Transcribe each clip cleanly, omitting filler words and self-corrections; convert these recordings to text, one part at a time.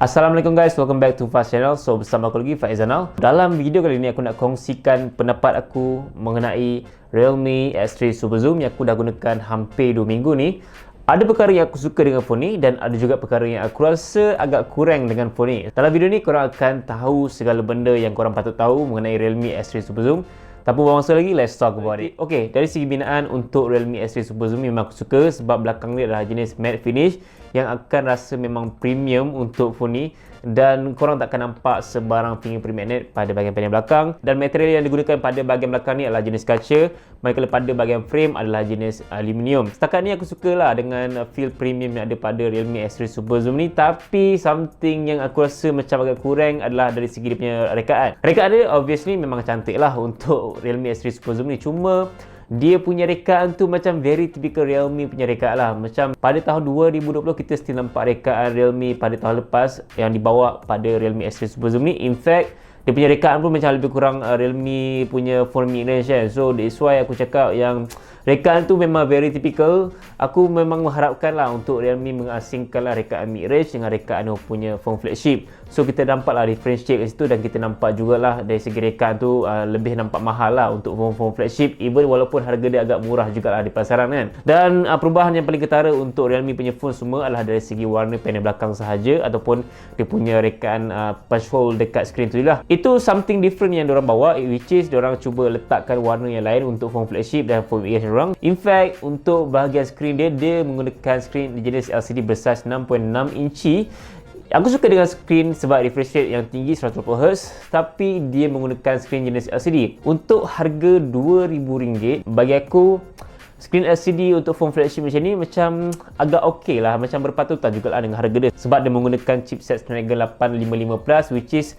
Assalamualaikum guys, welcome back to Fast Channel. So bersama aku lagi Faizanal. Dalam video kali ini aku nak kongsikan pendapat aku mengenai Realme X3 Super Zoom yang aku dah gunakan hampir 2 minggu ni. Ada perkara yang aku suka dengan phone ni dan ada juga perkara yang aku rasa agak kurang dengan phone ni. Dalam video ni korang akan tahu segala benda yang korang patut tahu mengenai Realme X3 Super Zoom. Tak apa masa lagi, let's talk about it. Okay, dari segi binaan untuk Realme X3 Super Zoom memang aku suka sebab belakang ni adalah jenis matte finish yang akan rasa memang premium untuk phone ni, dan korang takkan nampak sebarang fingerprint magnet pada bahagian panel belakang, dan material yang digunakan pada bahagian belakang ni adalah jenis kaca, manakala pada bahagian frame adalah jenis aluminium. Setakat ni aku sukalah dengan feel premium yang ada pada Realme X3 Super Zoom ni, tapi something yang aku rasa macam agak kurang adalah dari segi dia punya rekaan. Rekaan dia obviously memang cantik lah untuk Realme X3 Super Zoom ni, cuma dia punya rekaan tu macam very typical Realme punya rekaan lah. Macam pada tahun 2020 kita still nampak rekaan Realme pada tahun lepas yang dibawa pada Realme X3 Super Zoom ni. In fact, dia punya rekaan pun macam lebih kurang Realme punya phone mid-range kan. So that's why aku cakap yang rekaan tu memang very typical. Aku memang mengharapkan lah untuk Realme mengasingkan lah rekaan mid-range dengan rekaan punya phone flagship. So kita nampak lah differentiate kat situ, dan kita nampak jugalah dari segi rekaan tu lebih nampak mahal lah untuk phone flagship, even walaupun harga dia agak murah jugalah di pasaran kan. Dan perubahan yang paling ketara untuk Realme punya phone semua adalah dari segi warna panel belakang sahaja ataupun dia punya rekaan punch hole dekat skrin tu je lah. Itu something different yang diorang bawa, which is diorang cuba letakkan warna yang lain untuk phone flagship dan phone mid-range diorang. In fact, untuk bahagian skrin dia menggunakan skrin jenis LCD bersaiz 6.6 inci. Aku suka dengan skrin sebab refresh rate yang tinggi 120Hz, tapi dia menggunakan skrin jenis LCD. Untuk harga RM2,000, bagi aku skrin LCD untuk phone flagship macam ni macam agak okey lah, macam berpatutan juga lah dengan harga dia, sebab dia menggunakan chipset Snapdragon 855 Plus, which is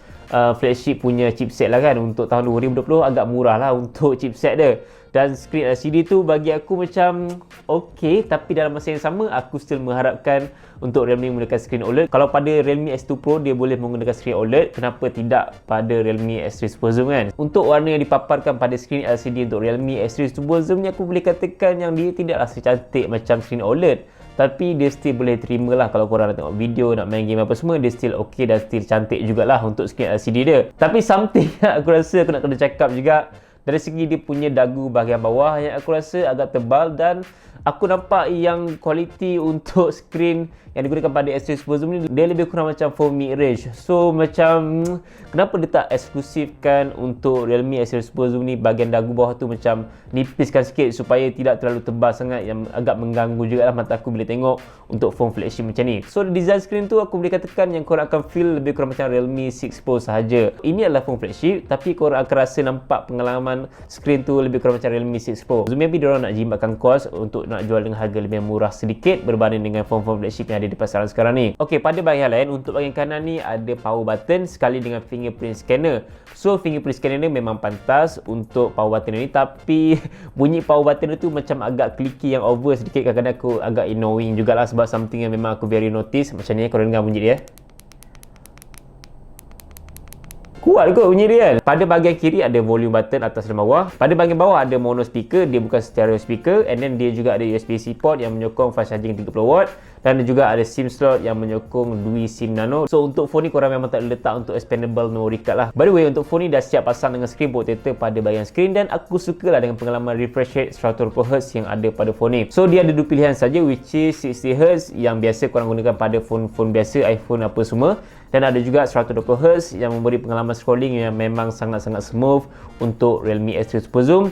flagship punya chipset lah kan. Untuk tahun 2020 agak murah lah untuk chipset dia. Dan skrin LCD tu bagi aku macam okey, tapi dalam masa yang sama aku still mengharapkan untuk Realme menggunakan skrin OLED. Kalau pada Realme X2 Pro dia boleh menggunakan skrin OLED, kenapa tidak pada Realme X3 Super Zoom kan? Untuk warna yang dipaparkan pada skrin LCD untuk Realme X3 Super Zoom ni, aku boleh katakan yang dia tidaklah secantik macam skrin OLED, tapi dia still boleh terima lah. Kalau korang nak tengok video, nak main game apa semua, dia still okey dan still cantik jugalah untuk skrin LCD dia. Tapi something aku rasa aku nak kena cakap juga dari segi dia punya dagu bahagian bawah yang aku rasa agak tebal, dan aku nampak yang kualiti untuk skrin yang digunakan pada X3 Super Zoom ni dia lebih kurang macam phone mid-range. So macam kenapa dia tak eksklusifkan untuk Realme X3 Super Zoom ni bahagian dagu bawah tu macam nipiskan sikit supaya tidak terlalu tebal sangat, yang agak mengganggu juga lah mata aku bila tengok untuk phone flagship macam ni. So design skrin tu aku boleh katakan yang korang akan feel lebih kurang macam Realme 6 Pro sahaja. Ini adalah phone flagship, tapi korang akan rasa nampak pengalaman skrin tu lebih kurang macam Realme 6 Pro. So maybe diorang nak jimatkan kos untuk nak jual dengan harga lebih murah sedikit berbanding dengan phone flagship yang ada di pasaran sekarang ni. Okey, pada bahagian lain untuk bahagian kanan ni ada power button sekali dengan fingerprint scanner. So fingerprint scanner ni memang pantas untuk power button ni, tapi bunyi power button tu macam agak clicky yang over sedikit. Kadang-kadang aku agak annoying jugalah sebab something yang memang aku very notice. Macam ni korang dengar bunyi dia. Kuat kot bunyi dia kan. Pada bahagian kiri ada volume button atas dan bawah. Pada bahagian bawah ada mono speaker, dia bukan stereo speaker, and then dia juga ada USB-C port yang menyokong fast charging 30W, dan juga ada SIM slot yang menyokong Dui SIM Nano. So untuk phone ni korang memang tak letak untuk expandable memory card lah. By the way, untuk phone ni dah siap pasang dengan screen protector pada bahagian skrin, dan aku sukalah dengan pengalaman refresh rate 120Hz yang ada pada phone ni. So dia ada dua pilihan saja, which is 60Hz yang biasa korang gunakan pada phone biasa, iPhone apa semua, dan ada juga 120Hz yang memberi pengalaman scrolling yang memang sangat-sangat smooth untuk Realme X3 Super Zoom.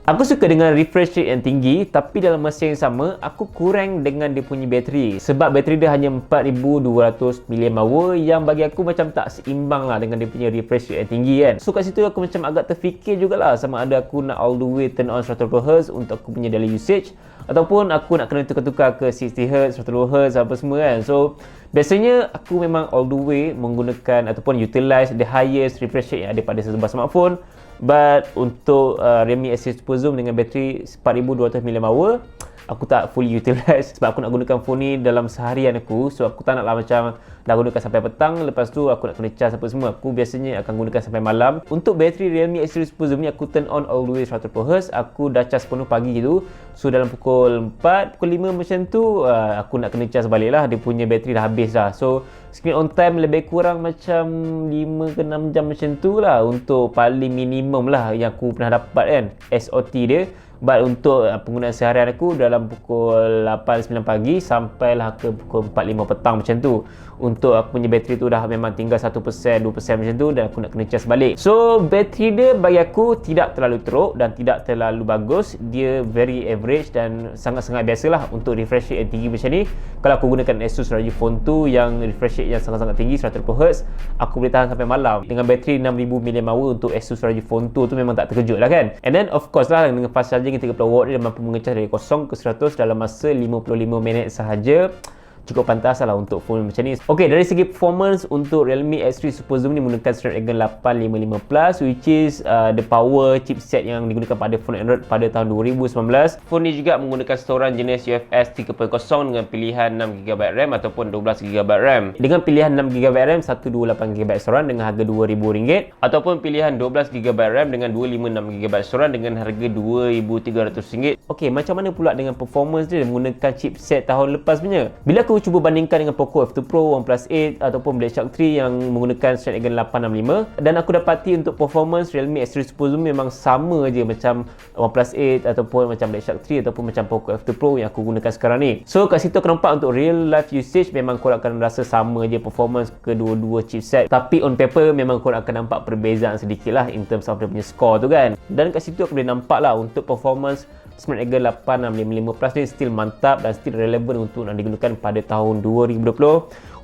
Aku suka dengan refresh rate yang tinggi, tapi dalam masa yang sama aku kurang dengan dia punya bateri, sebab bateri dia hanya 4200 mAh yang bagi aku macam tak seimbang lah dengan dia punya refresh rate yang tinggi kan. So kat situ aku macam agak terfikir jugalah sama ada aku nak all the way turn on 120Hz untuk aku punya daily usage, ataupun aku nak kena tukar-tukar ke 60Hz, 120Hz apa semua kan. So biasanya aku memang all the way menggunakan ataupun utilize the highest refresh rate yang ada pada sebuah smartphone. But untuk Realme X3 Super Zoom dengan bateri 4200 mAh, aku tak fully utilize sebab aku nak gunakan phone ni dalam seharian aku. So aku tak naklah macam dah gunakan sampai petang, lepas tu aku nak kena charge apa semua. Aku biasanya akan gunakan sampai malam. Untuk bateri Realme X3 Super Zoom ni aku turn on all the way 100%. Aku dah charge penuh pagi gitu. So dalam pukul 4, pukul 5 macam tu aku nak kena charge balik lah. Dia punya bateri dah habis dah. So screen on time lebih kurang macam 5 ke 6 jam macam tu lah, untuk paling minimum lah yang aku pernah dapat kan SOT dia. But untuk penggunaan seharian aku dalam pukul 8-9 pagi sampailah ke pukul 4-5 petang macam tu. Untuk aku punya bateri tu dah memang tinggal 1%, 2% macam tu, dan aku nak kena charge balik. So bateri dia bagi aku tidak terlalu teruk dan tidak terlalu bagus. Dia very average dan sangat-sangat biasalah untuk refresh rate yang tinggi macam ni. Kalau aku gunakan Asus ROG Phone 2 yang refresh rate yang sangat-sangat tinggi 100Hz, aku boleh tahan sampai malam. Dengan bateri 6000 mAh untuk Asus ROG Phone 2 tu memang tak terkejut lah kan. And then of course lah, dengan fast charging 30W dia mampu mengecas dari 0 ke 100 dalam masa 55 minit sahaja. Cukup pantas lah untuk phone macam ni. Ok, dari segi performance untuk Realme X3 Super Zoom ni menggunakan Snapdragon 855 Plus, which is the power chipset yang digunakan pada phone Android pada tahun 2019. Phone ni juga menggunakan storan jenis UFS 3.0 dengan pilihan 6GB RAM ataupun 12GB RAM. Dengan pilihan 6GB RAM 128GB storan dengan harga RM2,000, ataupun pilihan 12GB RAM dengan 256GB storan dengan harga RM2,300. Ok, macam mana pula dengan performance dia menggunakan chipset tahun lepas punya? Bila aku cuba bandingkan dengan Poco F2 Pro, OnePlus 8 ataupun Blackshark 3 yang menggunakan Snapdragon 865, dan aku dapati untuk performance Realme X3 Super Zoom memang sama je macam OnePlus 8 ataupun macam Blackshark 3 ataupun macam Poco F2 Pro yang aku gunakan sekarang ni. So kat situ aku nampak untuk real life usage memang korang akan rasa sama je performance kedua-dua chipset, tapi on paper memang korang akan nampak perbezaan sedikit lah in terms of dia punya score tu kan. Dan kat situ aku boleh nampak lah untuk performance Snapdragon 855 Plus ni still mantap dan still relevan untuk nak digunakan pada tahun 2020.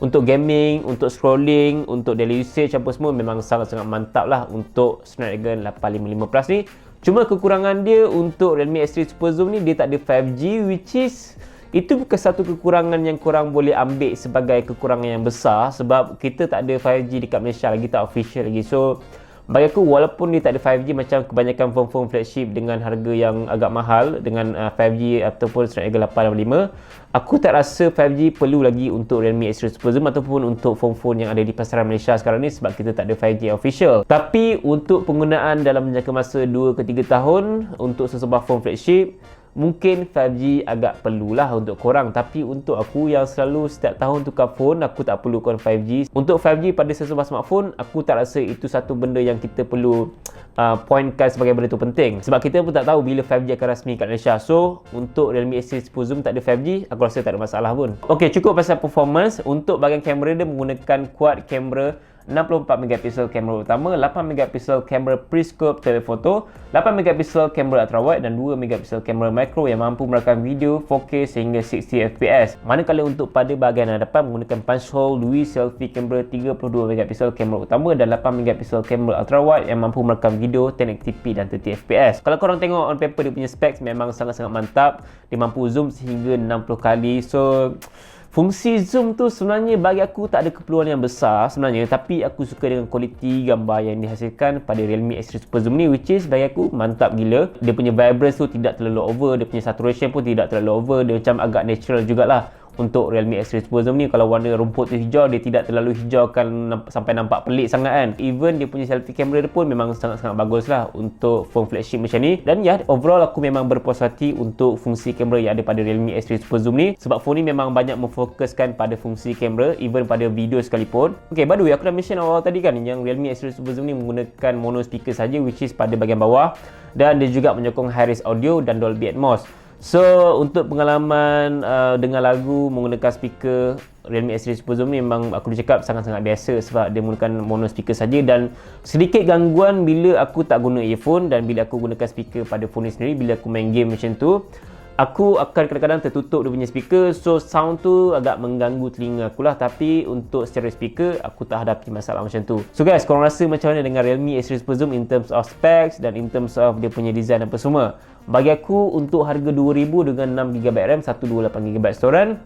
Untuk gaming, untuk scrolling, untuk daily usage apa semua memang sangat-sangat mantap lah untuk Snapdragon 855 Plus ni. Cuma kekurangan dia untuk Realme X3 Super Zoom ni, dia tak ada 5G, which is itu bukan satu kekurangan yang korang boleh ambil sebagai kekurangan yang besar, sebab kita tak ada 5G dekat Malaysia lagi, tak official lagi. So bagi aku, walaupun dia tak ada 5G macam kebanyakan phone-phone flagship dengan harga yang agak mahal dengan 5G ataupun Snapdragon 855, aku tak rasa 5G perlu lagi untuk Realme X3 Super Zoom ataupun untuk phone-phone yang ada di pasaran Malaysia sekarang ni, sebab kita tak ada 5G official. Tapi untuk penggunaan dalam jangka masa 2 ke 3 tahun untuk sesebuah phone flagship, mungkin 5G agak perlulah untuk korang. Tapi untuk aku yang selalu setiap tahun tukar phone, aku tak perlukan 5G. Untuk 5G pada sesebuah smartphone, aku tak rasa itu satu benda yang kita perlu pointkan sebagai benda tu penting, sebab kita pun tak tahu bila 5G akan rasmi kat Malaysia. So untuk Realme X3 Super Zoom tak ada 5G, aku rasa tak ada masalah pun. Ok, cukup pasal performance. Untuk bahagian kamera, dia menggunakan quad kamera 64MP kamera utama, 8MP kamera pre-scope telefoto, 8MP kamera ultrawide dan 2MP kamera macro yang mampu merakam video 4K sehingga 60fps. Manakala untuk pada bahagian hadapan menggunakan punch hole Louis selfie kamera 32MP kamera utama dan 8MP kamera ultrawide yang mampu merakam video 1080p dan 30fps. Kalau korang tengok on paper dia punya specs memang sangat-sangat mantap. Dia mampu zoom sehingga 60 kali. So fungsi zoom tu sebenarnya bagi aku tak ada keperluan yang besar sebenarnya, tapi aku suka dengan kualiti gambar yang dihasilkan pada Realme X3 Super Zoom ni, which is bagi aku mantap gila. Dia punya vibrance tu tidak terlalu over, dia punya saturation pun tidak terlalu over, dia macam agak natural jugalah. Untuk Realme X3 Super Zoom ni, kalau warna rumput tu hijau, dia tidak terlalu hijaukan sampai nampak pelik sangat kan. Even dia punya selfie kamera dia pun memang sangat-sangat bagus lah untuk phone flagship macam ni. Dan ya, overall aku memang berpuas hati untuk fungsi kamera yang ada pada Realme X3 Super Zoom ni, sebab phone ni memang banyak memfokuskan pada fungsi kamera, even pada video sekalipun. Ok, by the way, aku dah mention awal tadi kan yang Realme X3 Super Zoom ni menggunakan mono speaker saja, which is pada bahagian bawah, dan dia juga menyokong high-res audio dan Dolby Atmos. So untuk pengalaman dengar lagu menggunakan speaker Realme X3 Super Zoom ni memang aku boleh cakap sangat-sangat biasa, sebab dia menggunakan mono speaker saja. Dan sedikit gangguan bila aku tak guna earphone dan bila aku gunakan speaker pada phone ni sendiri. Bila aku main game macam tu, aku akan kadang-kadang tertutup dia punya speaker, so sound tu agak mengganggu telinga aku lah. Tapi untuk stereo speaker, aku tak hadapi masalah macam tu. So guys, korang rasa macam mana dengan Realme X3 Super Zoom in terms of specs dan in terms of dia punya design apa semua? Bagi aku, untuk harga 2000 dengan 6GB RAM, 128GB storan,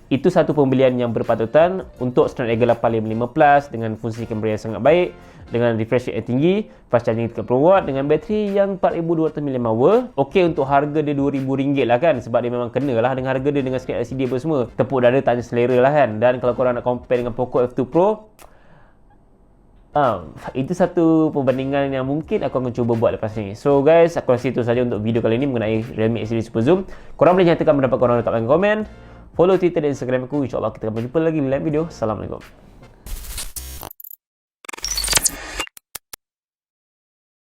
itu satu pembelian yang berpatutan untuk Snapdragon 855 Plus dengan fungsi kamera yang sangat baik, dengan refresh rate yang tinggi, fast charging 30W dengan bateri yang 4200 mAh. Okey untuk harga dia RM2,000 lah kan, sebab dia memang kena lah dengan harga dia, dengan screen LCD apa semua. Tepuk dada tanya selera lah kan. Dan kalau korang nak compare dengan Poco F2 Pro, itu satu perbandingan yang mungkin aku akan cuba buat lepas ni. So guys, aku rasa itu saja untuk video kali ini mengenai Realme X3 Super Zoom. Korang boleh nyatakan pendapat korang dekat komen. Follow Twitter dan Instagram aku. InsyaAllah kita akan berjumpa lagi di lain video. Assalamualaikum.